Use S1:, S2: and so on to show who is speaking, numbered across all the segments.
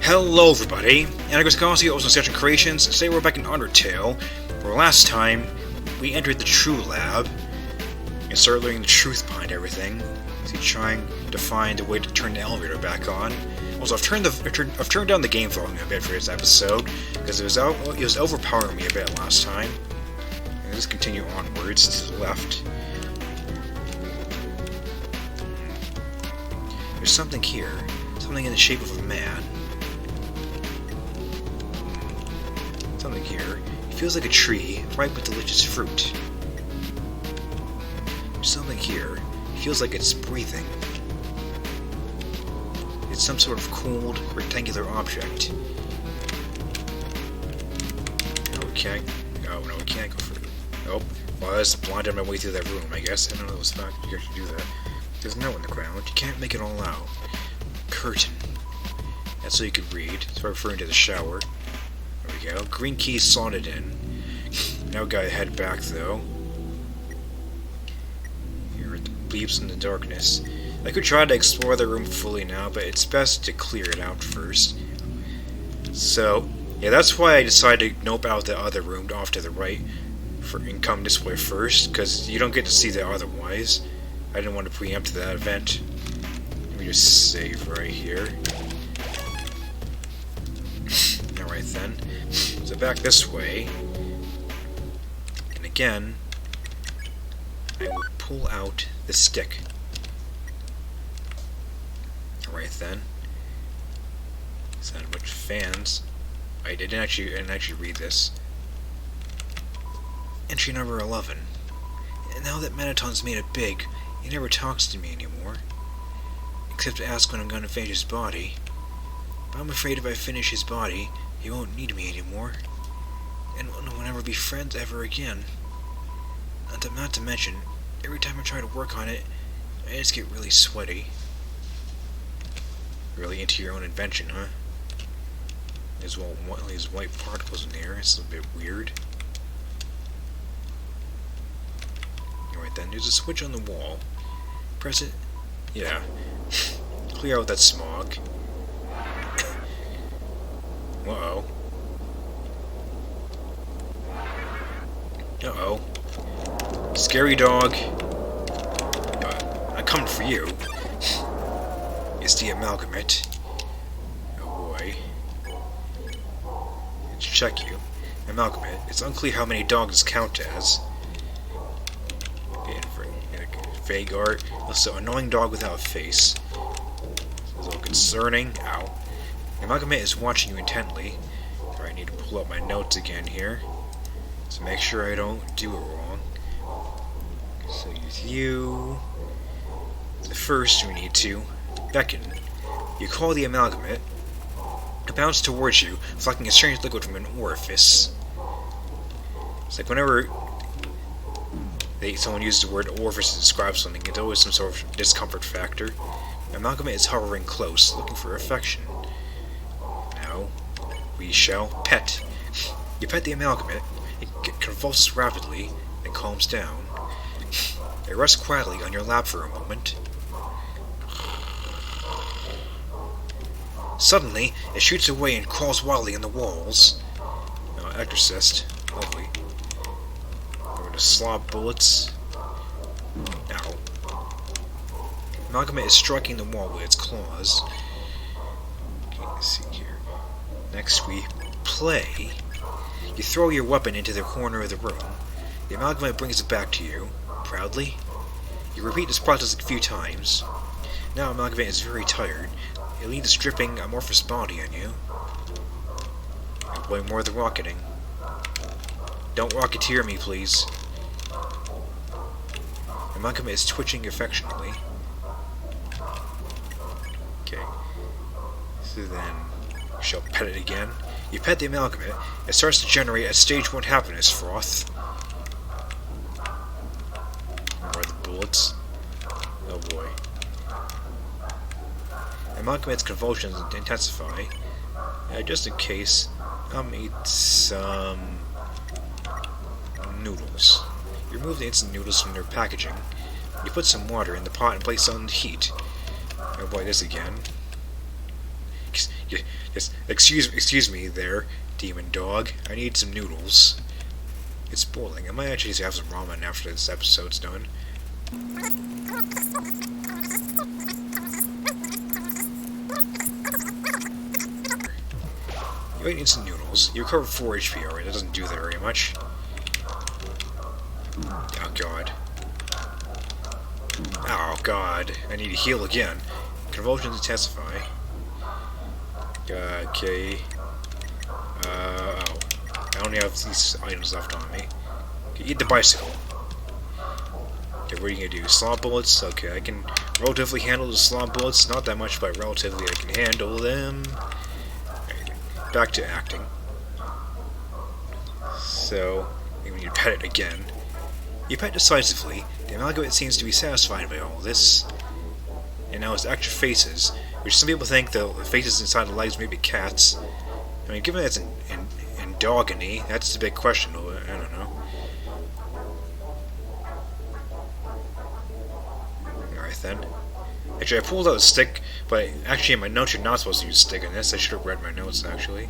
S1: Hello everybody, and I guess Gauzy also Session Creations. Today we're back in Undertale, where last time we entered the True Lab and started learning the truth behind everything. So trying to find a way to turn the elevator back on. Also, I've turned down the game volume a bit for this episode because it was overpowering me a bit last time. And let's continue onwards to the left. There's something here, something in the shape of a man. Something here. It feels like a tree, ripe with delicious fruit. There's something here. It feels like it's breathing. It's some sort of cold, rectangular object. No, we can't. Oh, no, we can't go through. Nope. Well, I was blinded my way through that room, I guess. I don't know what's the fact you actually do that. There's no in the ground. You can't make it all out. Curtain. That's so you could read. It's referring to the shower. There we go. Green key slotted in. Now we gotta head back though. Here are the beeps in the darkness. I could try to explore the room fully now, but it's best to clear it out first. So, yeah, that's why I decided to nope out the other room off to the right and come this way first, because you don't get to see that otherwise. I didn't want to preempt that event. Let me just save right here. Alright then. So back this way. And again, I will pull out the stick. Alright then. Sound a bunch of fans. I didn't actually read this. Entry number 11. And now that Mettaton's made it big, he never talks to me anymore. Except to ask when I'm gonna finish his body. But I'm afraid if I finish his body, he won't need me anymore. And we'll never be friends ever again. Not to mention, every time I try to work on it, I just get really sweaty. Really into your own invention, huh? There's these white particles in there. It's a bit weird. Alright then, there's a switch on the wall. Press it. Yeah. Clear out that smog. Uh-oh. Uh-oh. Scary dog. I'm coming for you. It's the amalgamate. Oh boy. Let's check you. Amalgamate. It's unclear how many dogs count as. Vague art. Also, annoying dog without a face. It's a little concerning. Ow. The amalgamate is watching you intently. I need to pull up my notes again here. So make sure I don't do it wrong. So use you. The first we need to beckon. You call the amalgamate. It bounces towards you, flecking a strange liquid from an orifice. It's like whenever someone uses the word orifice to describe something, it's always some sort of discomfort factor. The amalgamate is hovering close, looking for affection. Now, we shall pet. You pet the amalgamate, it convulses rapidly, and calms down. It rests quietly on your lap for a moment. Suddenly, it shoots away and crawls wildly in the walls. Exorcist. Lovely. I'm going to slob bullets. Now, amalgamate is striking the wall with its claws. Okay, let's see here. Next, we play. You throw your weapon into the corner of the room. The amalgamate brings it back to you, proudly. You repeat this process a few times. Now amalgamate is very tired. It leans its dripping, amorphous body on you. Employ more of the rocketing. Don't rocketeer me, please. Amalgamate is twitching affectionately. Okay. So then, we shall pet it again. You pet the amalgamate, it starts to generate a stage 1 happiness froth. More of the bullets. Oh boy. Amalgamate's convulsions intensify. Just in case, I'll eat some noodles. You remove the instant noodles from their packaging. You put some water in the pot and place it on the heat. Oh boy, this again. Just excuse me there, demon dog. I need some noodles. It's boiling. I might actually have some ramen after this episode's done. You might need some noodles. You recovered 4 HP already. That doesn't do that very much. Oh god. Oh god. I need to heal again. Convulsions intensify. Okay. Oh. I only have these items left on me. Okay, eat the bicycle. Okay, what are you gonna do? Slot bullets? Okay, I can relatively handle the slot bullets. Not that much, but relatively I can handle them. Okay, back to acting. So, we need to pet it again. You pet decisively. The amalgamate seems to be satisfied by all this. And now its extra faces, which some people think the faces inside the legs may be cats. I mean, given that it's endogamy, that's a big question. I don't know. Alright then. Actually, I pulled out a stick, but actually in my notes you're not supposed to use a stick in this. I should have read my notes, actually.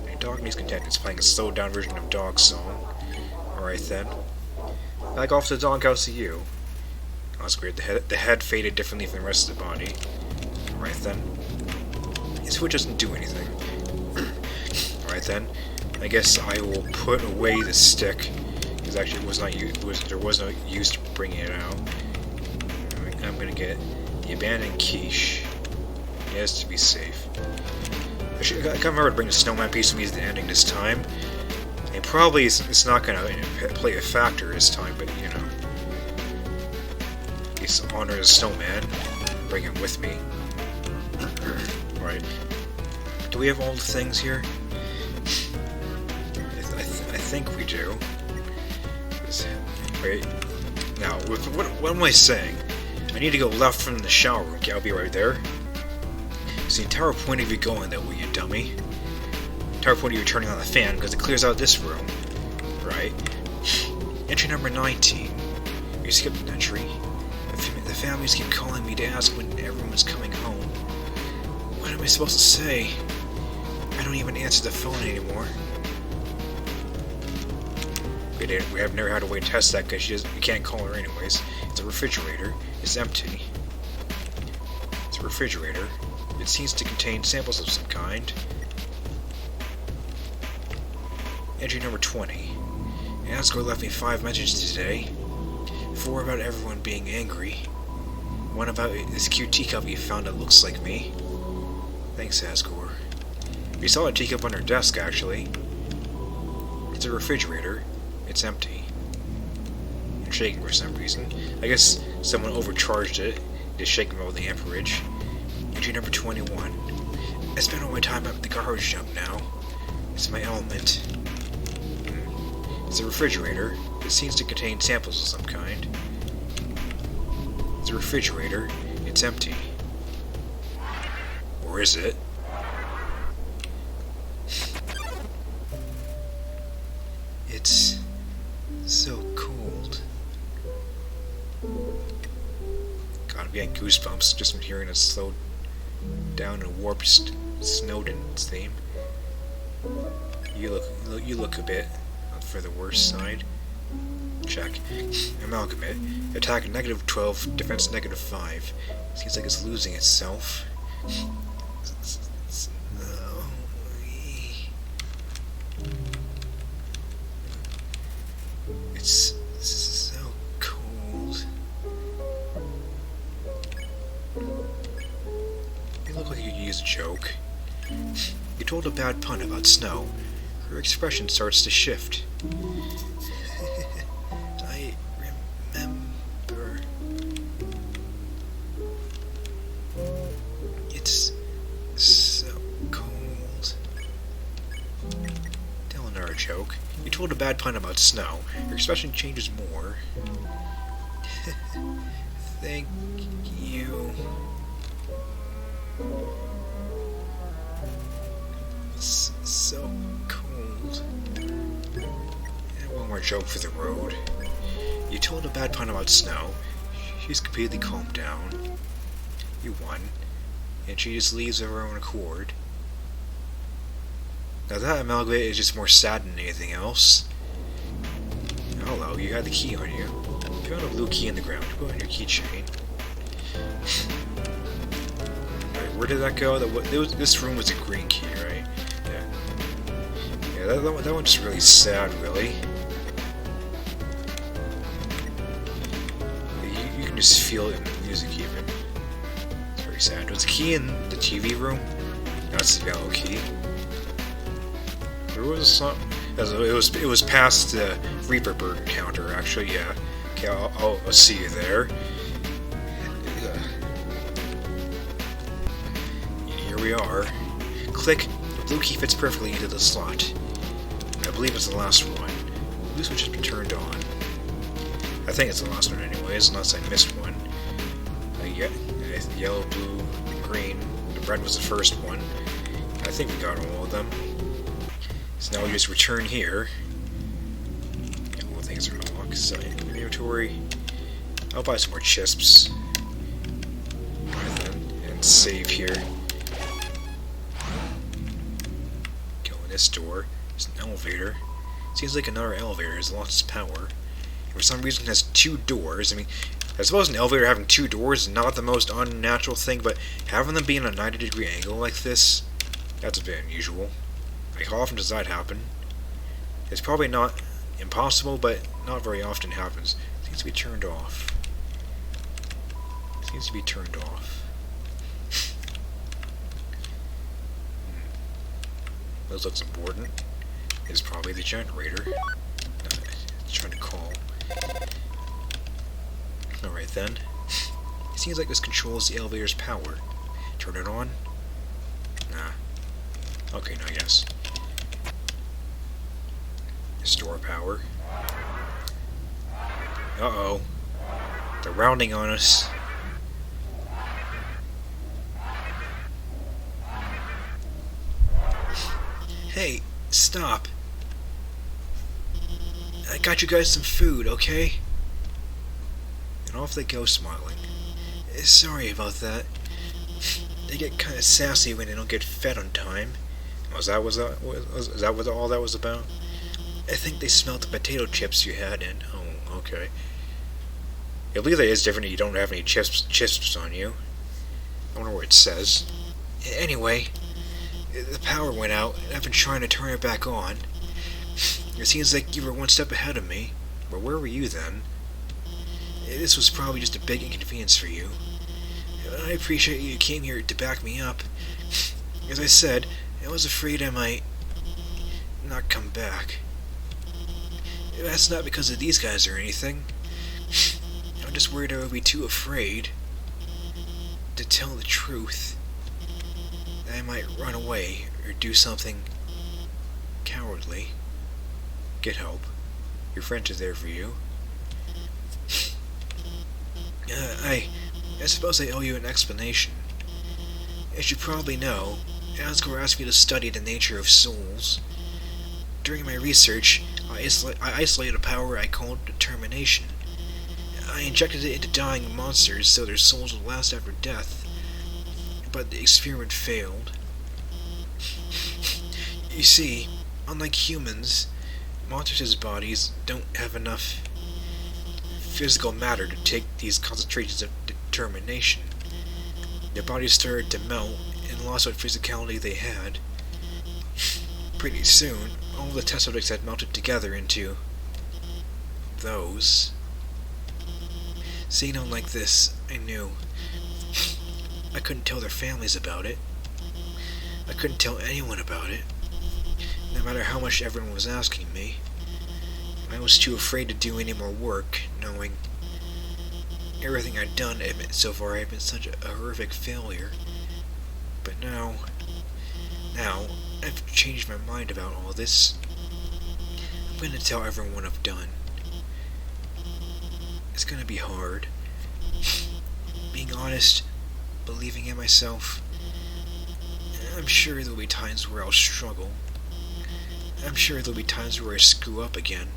S1: Endogamy's content. It's playing a slowed down version of Dog's Song. Alright then. Back off to the doghouse to you. Oh, that's great. The head faded differently from the rest of the body. Alright then. His foot doesn't do anything. Alright then. I guess I will put away the stick. Because actually it was not there was no use to bringing it out. I'm gonna get the abandoned quiche. Yes, to be safe. Actually, I gotta remember to bring the snowman piece with me to the ending this time. And probably it's not gonna play a factor this time, but you know. He's honor the snowman. Bring him with me. Right. Do we have all the things here? I think we do. Wait. Now, what am I saying? I need to go left from the shower room. Okay, I'll be right there. It's the entire point of you going that way, you dummy. Entire point of you turning on the fan, because it clears out this room. Right. Entry number 19. You skipped an entry. The families keep calling me to ask when everyone's coming home. What am I supposed to say? I don't even answer the phone anymore. We have never had a way to test that because you can't call her anyways. It's a refrigerator. It's empty. It's a refrigerator. It seems to contain samples of some kind. Entry number 20. Asgore left me 5 messages today. 4 about everyone being angry. 1 about this cute teacup he found that looks like me. Thanks, Asgore. We saw a teacup on her desk, actually. It's a refrigerator. It's empty. And shaking for some reason. I guess someone overcharged it. Just shaking over the amperage. Entry number 21. I spend all my time at the garbage dump now. It's my element. It's a refrigerator. It seems to contain samples of some kind. It's a refrigerator. It's empty. Or is it? It's so cold. God, I'm getting goosebumps just from hearing a slowed down and warped Snowden theme. You look a bit for the worst side. Check. Amalgamate. Attack -12, defense -5. Seems like it's losing itself. It's so cold. You look like you could use a joke. You told a bad pun about snow. Her expression starts to shift. I remember. It's so cold. Tell another joke. You told a bad pun about snow. Your expression changes more. Thank you. It's so cold. And one more joke for the road. You told a bad pun about snow. She's completely calmed down. You won. and she just leaves of her own accord. Now that amalgamate is just more sad than anything else. Hello, you had the key on you. You found a blue key in the ground. Put it on your keychain. Alright, where did that go? This room was a green key, right? Yeah. Yeah, that one's just really sad, really. You can just feel it in the music, even. It's very sad. Was the key in the TV room? That's the yellow key. There was some. It was past the Reaper Burger counter, actually. Yeah. Okay, I'll see you there. Here we are. Click. The blue key fits perfectly into the slot. I believe it's the last one. The blue switch has been turned on. I think it's the last one, anyways, unless I missed one. Yellow, blue, green. The red was the first one. I think we got all of them. So now we just return here. All things are locked. So inventory. I'll buy some more chips. And save here. Go in this door. There's an elevator. Seems like another elevator has lost its power. For some reason it has two doors. I mean, I suppose an elevator having two doors is not the most unnatural thing, but having them be in a 90-degree angle like this, that's a bit unusual. Like, how often does that happen? It's probably not impossible, but not very often happens. It seems to be turned off. It seems to be turned off. This looks important. It's probably the generator. It's trying to call. Alright then. It seems like this controls the elevator's power. Turn it on? Nah. Okay, now yes. Store power. Uh-oh. They're rounding on us. Hey, stop. I got you guys some food, okay? And off they go, smiling. Sorry about that. They get kind of sassy when they don't get fed on time. Was that what all that was about? I think they smelled the potato chips you had in. Oh, okay. I believe that is different. You don't have any chips on you. I wonder what it says. Anyway, the power went out, and I've been trying to turn it back on. It seems like you were one step ahead of me. But where were you then? This was probably just a big inconvenience for you. I appreciate you came here to back me up. As I said, I was afraid I might not come back. That's not because of these guys or anything. I'm just worried I would be too afraid to tell the truth. That I might run away or do something cowardly. Get help. Your friend is there for you. I suppose I owe you an explanation. As you probably know, Asgore asked me to study the nature of souls. During my research, I isolated a power I called determination. I injected it into dying monsters so their souls would last after death, but the experiment failed. You see, unlike humans, monsters' bodies don't have enough physical matter to take these concentrations of determination. Their bodies started to melt and lost what physicality they had. Pretty soon, all the test subjects had melted together into those. Seeing them like this, I knew. I couldn't tell their families about it. I couldn't tell anyone about it, no matter how much everyone was asking me. I was too afraid to do any more work, knowing everything I'd done so far had been such a horrific failure. But now, I've changed my mind about all this. I'm going to tell everyone what I've done. It's going to be hard. Being honest, believing in myself. I'm sure there'll be times where I'll struggle. I'm sure there'll be times where I screw up again.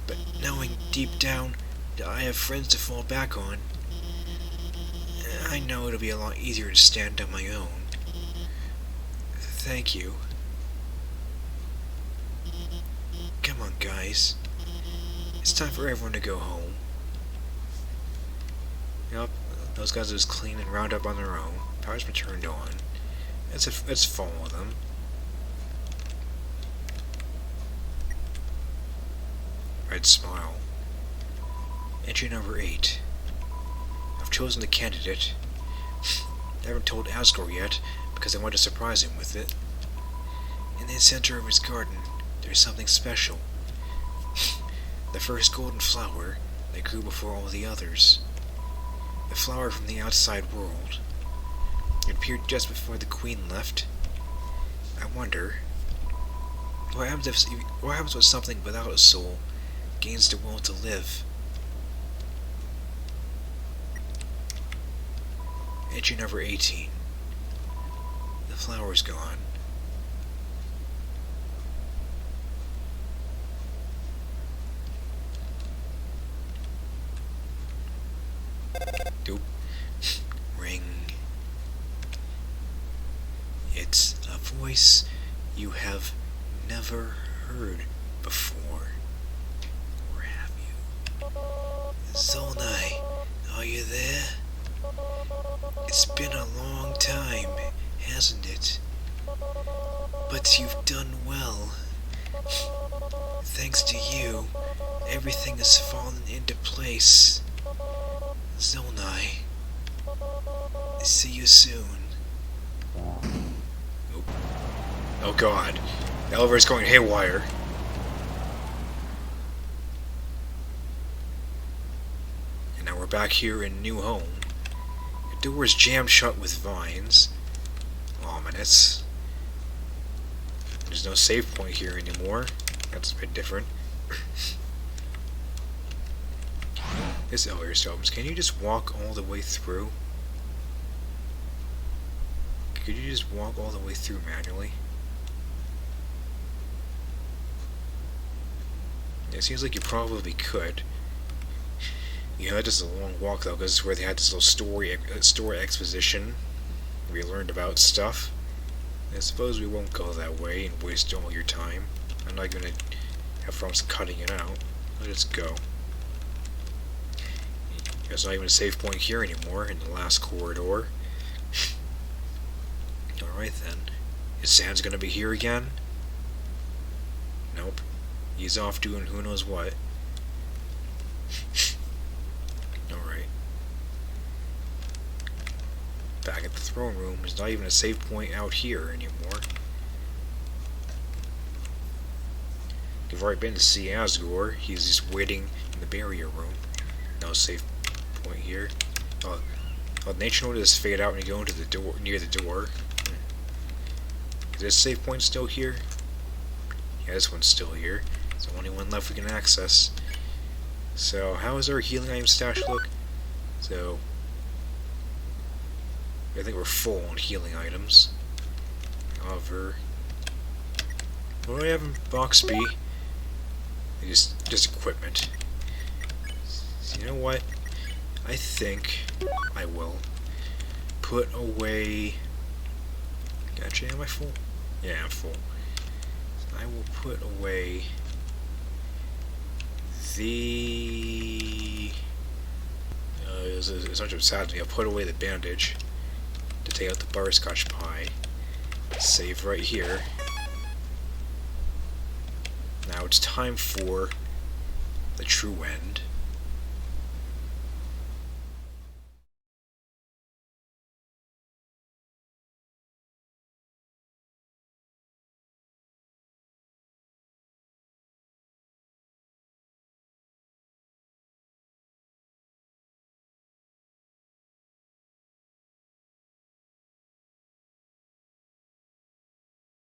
S1: But knowing deep down that I have friends to fall back on, I know it'll be a lot easier to stand on my own. Thank you. Come on, guys. It's time for everyone to go home. Yep, those guys will just clean and round up on their own. Power's been turned on. Let's follow them. Red smile. Entry number 8. I've chosen the candidate. I haven't told Asgore yet, because I want to surprise him with it. In the center of his garden, there's something special. The first golden flower that grew before all the others. The flower from the outside world. It appeared just before the Queen left. I wonder, what happens when something without a soul gains the will to live? Entry number 18. The flower's gone. Doop. Ring. It's a voice you have never heard before. Or have you? Zonai, are you there? It's been a long time, hasn't it? But you've done well. Thanks to you, everything has fallen into place. Zonai, see you soon. Oh god, the elevator's going haywire. And now we're back here in New Home. The door is jammed shut with vines. Ominous. There's no save point here anymore. That's a bit different. This elevator stops. Can you just walk all the way through? Could you just walk all the way through manually? It seems like you probably could. You know, just a long walk though, because this is where they had this little story exposition where you learned about stuff. I suppose we won't go that way and waste all your time. I'm not gonna have problems cutting it out. Let's go. There's not even a save point here anymore in the last corridor. Alright then. Is Sans gonna be here again? Nope. He's off doing who knows what. Alright. Back at the throne room. There's not even a save point out here anymore. You've already been to see Asgore. He's just waiting in the barrier room. No save point here. Oh, nature node does fade out when you go into the door, near the door. Is this save point still here? Yeah, this one's still here. It's the only one left we can access. So, how does our healing item stash look? So, I think we're full on healing items. However, what do I have in box B? Just equipment. So, you know what? I think I will put away. Gotcha, am I full? Yeah, I'm full. I will put away the. It's not sad to me. I'll put away the bandage to take out the butterscotch pie. Save right here. Now it's time for the true end.